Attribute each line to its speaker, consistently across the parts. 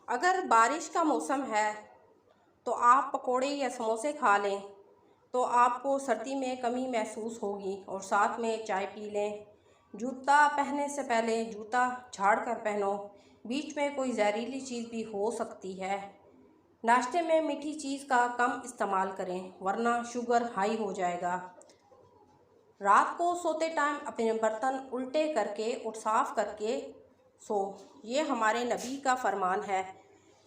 Speaker 1: अगर बारिश का मौसम है तो आप पकोड़े या समोसे खा लें तो आपको सर्दी में कमी महसूस होगी और साथ में चाय पी लें। जूता पहनने से पहले जूता झाड़ कर पहनो, बीच में कोई जहरीली चीज़ भी हो सकती है। नाश्ते में मीठी चीज़ का कम इस्तेमाल करें वरना शुगर हाई हो जाएगा। रात को सोते टाइम अपने बर्तन उल्टे करके और साफ़ करके सो। ये हमारे नबी का फरमान है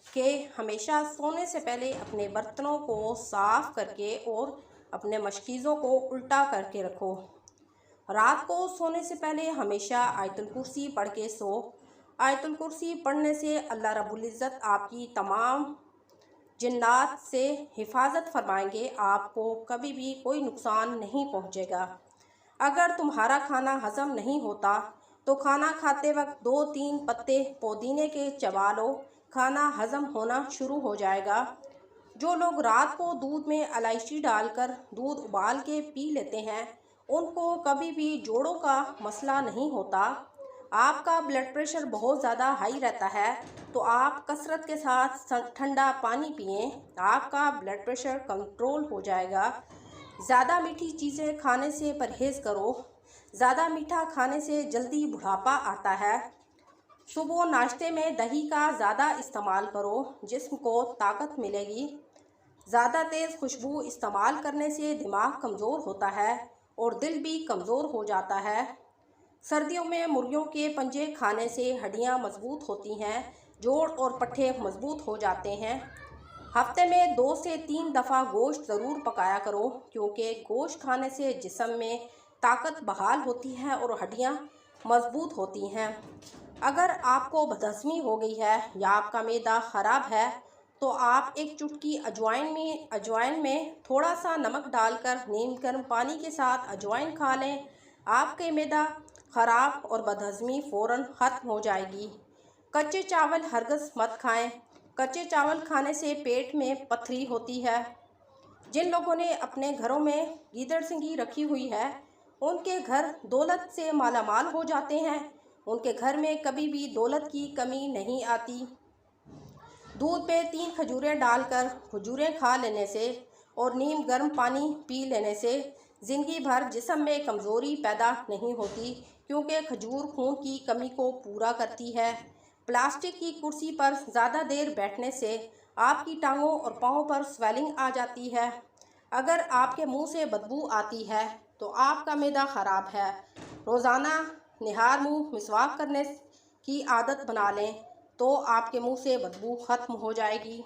Speaker 1: कि हमेशा सोने से पहले अपने बर्तनों को साफ़ करके और अपने मशकीज़ों को उल्टा करके रखो। रात को सोने से पहले हमेशा आयतुल कुर्सी पढ़ के सो। आयतुल कुर्सी पढ़ने से अल्लाह रब्बुल इज़्ज़त आपकी तमाम जिन्नात से हिफाजत फरमाएंगे, आपको कभी भी कोई नुकसान नहीं पहुँचेगा। अगर तुम्हारा खाना हज़म नहीं होता तो खाना खाते वक्त 2-3 पत्ते पुदीने के चबा लो, खाना हज़म होना शुरू हो जाएगा। जो लोग रात को दूध में इलायची डालकर दूध उबाल के पी लेते हैं उनको कभी भी जोड़ों का मसला नहीं होता। आपका ब्लड प्रेशर बहुत ज़्यादा हाई रहता है तो आप कसरत के साथ ठंडा पानी पिएं, आपका ब्लड प्रेशर कंट्रोल हो जाएगा। ज़्यादा मीठी चीज़ें खाने से परहेज़ करो, ज़्यादा मीठा खाने से जल्दी बुढ़ापा आता है। सुबह नाश्ते में दही का ज़्यादा इस्तेमाल करो, जिस्म को ताकत मिलेगी। ज़्यादा तेज़ खुशबू इस्तेमाल करने से दिमाग कमज़ोर होता है और दिल भी कमज़ोर हो जाता है। सर्दियों में मुर्गियों के पंजे खाने से हड्डियां मजबूत होती हैं, जोड़ और पट्ठे मजबूत हो जाते हैं। हफ्ते में 2 से 3 दफ़ा गोश्त ज़रूर पकाया करो क्योंकि गोश्त खाने से जिस्म में ताकत बहाल होती है और हड्डियां मजबूत होती हैं। अगर आपको बदहज़मी हो गई है या आपका मैदा ख़राब है तो आप एक चुटकी अजवाइन में थोड़ा सा नमक डालकर नीम गर्म पानी के साथ अजवाइन खा लें। आपके मैदा ख़राब और बदहज़मी फ़ौरन ख़त्म हो जाएगी। कच्चे चावल हरगिज़ मत खाएं। कच्चे चावल खाने से पेट में पथरी होती है। जिन लोगों ने अपने घरों में गीदड़ सिंगी रखी हुई है उनके घर दौलत से मालामाल हो जाते हैं। उनके घर में कभी भी दौलत की कमी नहीं आती। दूध में 3 खजूरें डालकर खजूरें खा लेने से और नीम गर्म पानी पी लेने से ज़िंदगी भर जिस्म में कमज़ोरी पैदा नहीं होती क्योंकि खजूर खून की कमी को पूरा करती है। प्लास्टिक की कुर्सी पर ज़्यादा देर बैठने से आपकी टांगों और पाँव पर स्वेलिंग आ जाती है। अगर आपके मुंह से बदबू आती है तो आपका मैदा ख़राब है। रोज़ाना निहार मुंह मिसवाक करने की आदत बना लें तो आपके मुंह से बदबू ख़त्म हो जाएगी।